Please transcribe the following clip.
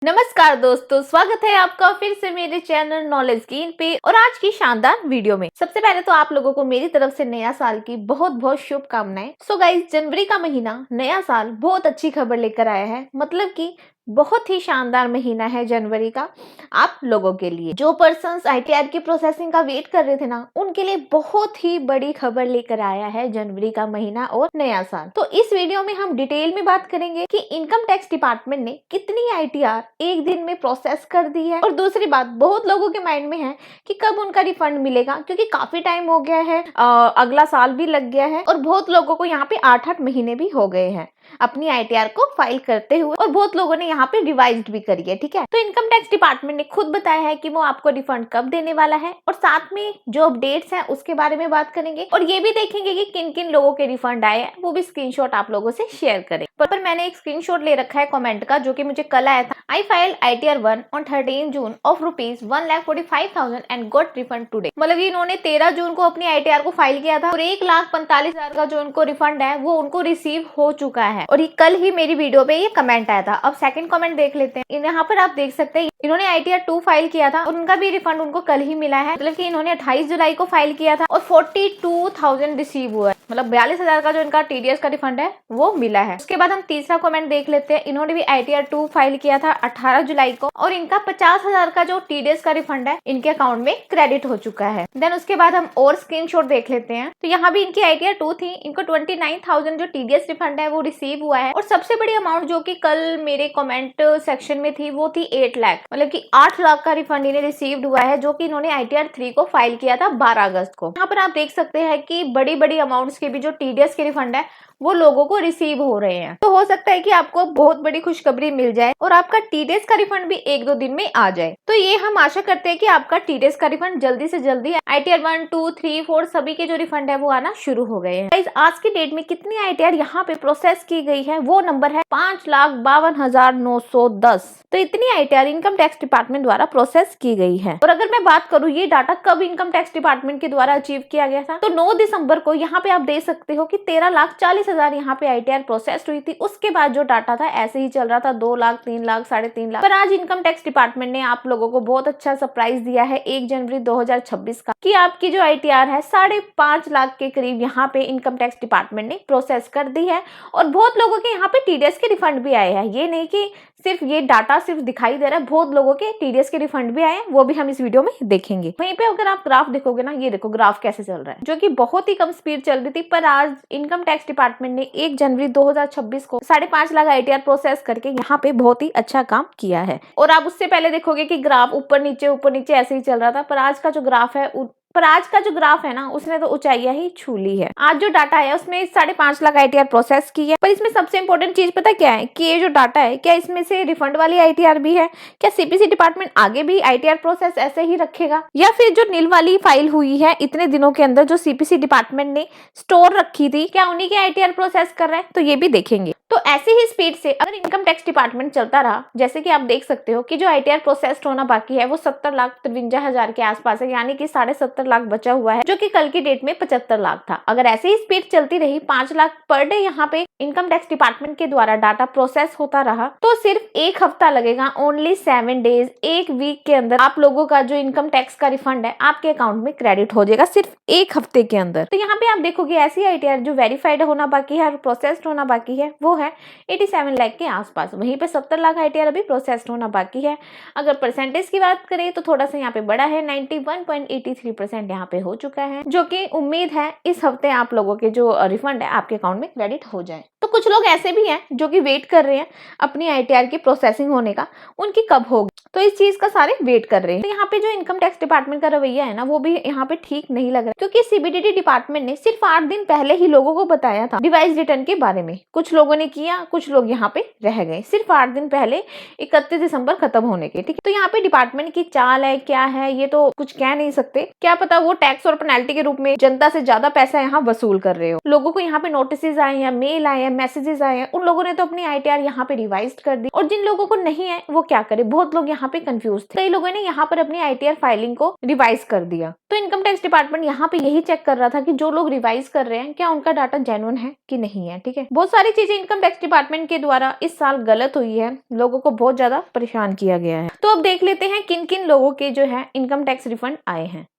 नमस्कार दोस्तों, स्वागत है आपका फिर से मेरे चैनल नॉलेज गेन पे। और आज की शानदार वीडियो में सबसे पहले तो आप लोगों को मेरी तरफ से नया साल की बहुत बहुत शुभकामनाएं। सो गाइस, जनवरी का महीना, नया साल बहुत अच्छी खबर लेकर आया है। मतलब कि बहुत ही शानदार महीना है जनवरी का आप लोगों के लिए। जो पर्सन्स आईटीआर की प्रोसेसिंग का वेट कर रहे थे ना, उनके लिए बहुत ही बड़ी खबर लेकर आया है जनवरी का महीना और नया साल। तो इस वीडियो में हम डिटेल में बात करेंगे कि इनकम टैक्स डिपार्टमेंट ने कितनी आईटीआर एक दिन में प्रोसेस कर दी है। और दूसरी बात, बहुत लोगों के माइंड में है कि कब उनका रिफंड मिलेगा, क्योंकि काफी टाइम हो गया है, अगला साल भी लग गया है और बहुत लोगों को यहाँ पे 8-8 महीने भी हो गए हैं अपनी आईटीआर को फाइल करते हुए, और बहुत लोगों ने यहाँ पे रिवाइज्ड भी करी है। ठीक है, तो इनकम टैक्स डिपार्टमेंट ने खुद बताया है कि वो आपको रिफंड कब देने वाला है, और साथ में जो अपडेट्स हैं उसके बारे में बात करेंगे। और ये भी देखेंगे कि किन किन लोगों के रिफंड आए हैं, वो भी स्क्रीनशॉट आप लोगों से शेयर करें। पर मैंने एक स्क्रीनशॉट ले रखा है कमेंट का, जो कि मुझे कल आया था। I file ITR 1 on 13 June of ₹1,45,000 and got refund today. मतलब इन्होंने 13 जून को अपनी आईटीआर को फाइल किया था और 1,45,000 का जो उनको रिफंड है वो उनको रिसीव हो चुका है। और ये कल ही मेरी वीडियो पे ये कमेंट आया था। अब सेकंड कमेंट देख लेते हैं। यहाँ पर आप देख सकते हैं इन्होंने ITR 2 फाइल किया था और उनका भी रिफंड उनको कल ही मिला है। मतलब कि इन्होंने 28 जुलाई को फाइल किया था और 42,000 रिसीव हुआ है। मतलब 42,000 का जो इनका TDS का रिफंड है वो मिला है। उसके बाद हम तीसरा कमेंट देख लेते हैं। इन्होंने भी ITR 2 फाइल किया था 18 जुलाई को और इनका 50,000 का जो TDS का रिफंड है इनके अकाउंट में क्रेडिट हो चुका है। देन उसके बाद हम और स्क्रीनशॉट देख लेते हैं। तो यहाँ भी इनकी ITR 2 थी, इनको 29,000 जो TDS रिफंड है वो रिसीव हुआ है। और सबसे बड़ी अमाउंट जो कि कल मेरे कमेंट सेक्शन में थी वो थी 8 लाख। मतलब कि 8 लाख का रिफंड इन्हें रिसीव्ड हुआ है, जो कि इन्होंने ITR 3 को फाइल किया था 12 अगस्त को। यहाँ पर आप देख सकते हैं कि बड़ी बड़ी अमाउंट्स के भी जो TDS के रिफंड है वो लोगों को रिसीव हो रहे हैं। तो हो सकता है कि आपको बहुत बड़ी खुशखबरी मिल जाए और आपका TDS का रिफंड भी 1-2 दिन में आ जाए। तो ये हम आशा करते हैं कि आपका TDS का रिफंड जल्दी से जल्दी ITR 1, 2, 3, 4 सभी के जो रिफंड है वो आना शुरू हो गए हैं। आज की डेट में कितनी ITR यहाँ पे प्रोसेस की गई है वो नंबर है 5,52,910। तो इतनी ITR इनकम टैक्स डिपार्टमेंट द्वारा प्रोसेस की गई है। और अगर मैं बात करूँ ये डाटा कब इनकम टैक्स डिपार्टमेंट के द्वारा अचीव किया गया था, तो 9 दिसंबर को यहाँ पे आप देख सकते हो कि 13,40,000 यहाँ पे ITR प्रोसेस हुई थी। उसके बाद जो डाटा था ऐसे ही चल रहा था, 2 लाख, 3 लाख, 3.5 लाख। पर आज इनकम टैक्स डिपार्टमेंट ने आप लोगों को बहुत अच्छा सरप्राइज दिया है 1 जनवरी 2026 का, कि आपकी जो ITR है 5.5 लाख के करीब यहाँ पे इनकम टैक्स डिपार्टमेंट ने प्रोसेस कर दी है। और बहुत लोगों के यहाँ पे TDS के रिफंड भी आए हैं। ये नहीं कि सिर्फ ये डाटा सिर्फ दिखाई दे रहा है, बहुत लोगों के TDS के रिफंड भी आए, वो भी हम इस वीडियो में देखेंगे। वहीं पे अगर आप ग्राफ देखोगे ना, ये देखो ग्राफ कैसे चल रहा है, जो कि बहुत ही कम स्पीड चल रही थी। पर आज इनकम टैक्स डिपार्टमेंट ने 1 जनवरी 2026 को 5.5 लाख ITR प्रोसेस करके यहाँ पे बहुत ही अच्छा काम किया है। और आप उससे पहले देखोगे कि ग्राफ ऊपर नीचे ऐसे ही चल रहा था। पर आज का जो ग्राफ है ना, उसने तो ऊंचाइयां ही छू ली है। आज जो डाटा है उसमें 5.5 लाख ITR प्रोसेस की है। पर इसमें सबसे इंपॉर्टेंट चीज पता क्या है, कि ये जो डाटा है, क्या इसमें से रिफंड वाली ITR भी है? क्या CPC डिपार्टमेंट आगे भी ITR प्रोसेस ऐसे ही रखेगा, या फिर जो नील वाली फाइल हुई है इतने दिनों के अंदर जो CPC डिपार्टमेंट ने स्टोर रखी थी, क्या उन्हीं के ITR प्रोसेस कर रहा है? तो ये भी देखेंगे। तो ऐसे ही स्पीड से अगर इनकम टैक्स डिपार्टमेंट चलता रहा, जैसे कि आप देख सकते हो कि जो ITR प्रोसेस्ड होना बाकी है वो 70,53,000 के आसपास है, यानी कि 70.5 लाख बचा हुआ है, जो कि कल की डेट में 75 लाख था। अगर ऐसे ही स्पीड चलती रही, 5 लाख पर डे यहाँ पे इनकम टैक्स डिपार्टमेंट के द्वारा डाटा प्रोसेस होता रहा, तो सिर्फ 1 हफ्ता लगेगा, ओनली 7 डेज, 1 वीक के अंदर आप लोगों का जो इनकम टैक्स का रिफंड है आपके अकाउंट में क्रेडिट हो जाएगा, सिर्फ 1 हफ्ते के अंदर। तो यहाँ पे आप देखोगे ऐसी ITR जो वेरीफाइड होना बाकी है और प्रोसेस्ड होना बाकी है वो है 87 लाख के आसपास। वहीं पे 70 लाख ITR अभी प्रोसेस्ड होना बाकी है। अगर परसेंटेज की बात करें तो थोड़ा सा यहाँ पे बड़ा है, 91.83% यहाँ पे हो चुका है, जो कि उम्मीद है इस हफ्ते आप लोगों के जो रिफंड है आपके अकाउंट में क्रेडिट हो जाए। तो कुछ लोग ऐसे भी हैं जो कि वेट कर रहे हैं अपनी ITR की प्रोसेसिंग होने का, उनकी कब होगी, तो इस चीज का सारे वेट कर रहे हैं। तो यहाँ पे जो इनकम टैक्स डिपार्टमेंट का रवैया है ना, वो भी यहाँ पे ठीक नहीं लग रहा, क्योंकि CBDT डिपार्टमेंट ने सिर्फ 8 दिन पहले ही लोगों को बताया था डिवाइस रिटर्न के बारे में। कुछ लोगों ने किया, कुछ लोग यहाँ पे रह गए, सिर्फ 8 दिन पहले, 31 दिसंबर खत्म होने के। ठीक है, तो यहाँ पे डिपार्टमेंट की चाल है क्या है ये तो कुछ कह नहीं सकते। क्या पता वो टैक्स और पेनल्टी के रूप में जनता से ज्यादा पैसा यहाँ वसूल कर रहे हो। लोगों को यहाँ पे नोटिस आए हैं, मेल आए हैं, मैसेजेस आए हैं, उन लोगों ने तो अपनी ITR यहाँ पे रिवाइज कर दी। और जिन लोगों को नहीं है वो क्या करे, बहुत लोग यहाँ यहाँ पे कंफ्यूज थे। कई लोगों ने यहाँ पर अपनी ITR फाइलिंग को रिवाइज कर दिया। तो इनकम टैक्स डिपार्टमेंट यहाँ पे यही चेक कर रहा था कि जो लोग रिवाइज कर रहे हैं क्या उनका डाटा जेन्युइन है कि नहीं है। ठीक है, बहुत सारी चीजें इनकम टैक्स डिपार्टमेंट के द्वारा इस साल गलत हुई है, लोगों को बहुत ज्यादा परेशान किया गया है। तो अब देख लेते हैं किन किन लोगों के जो है इनकम टैक्स रिफंड आए हैं।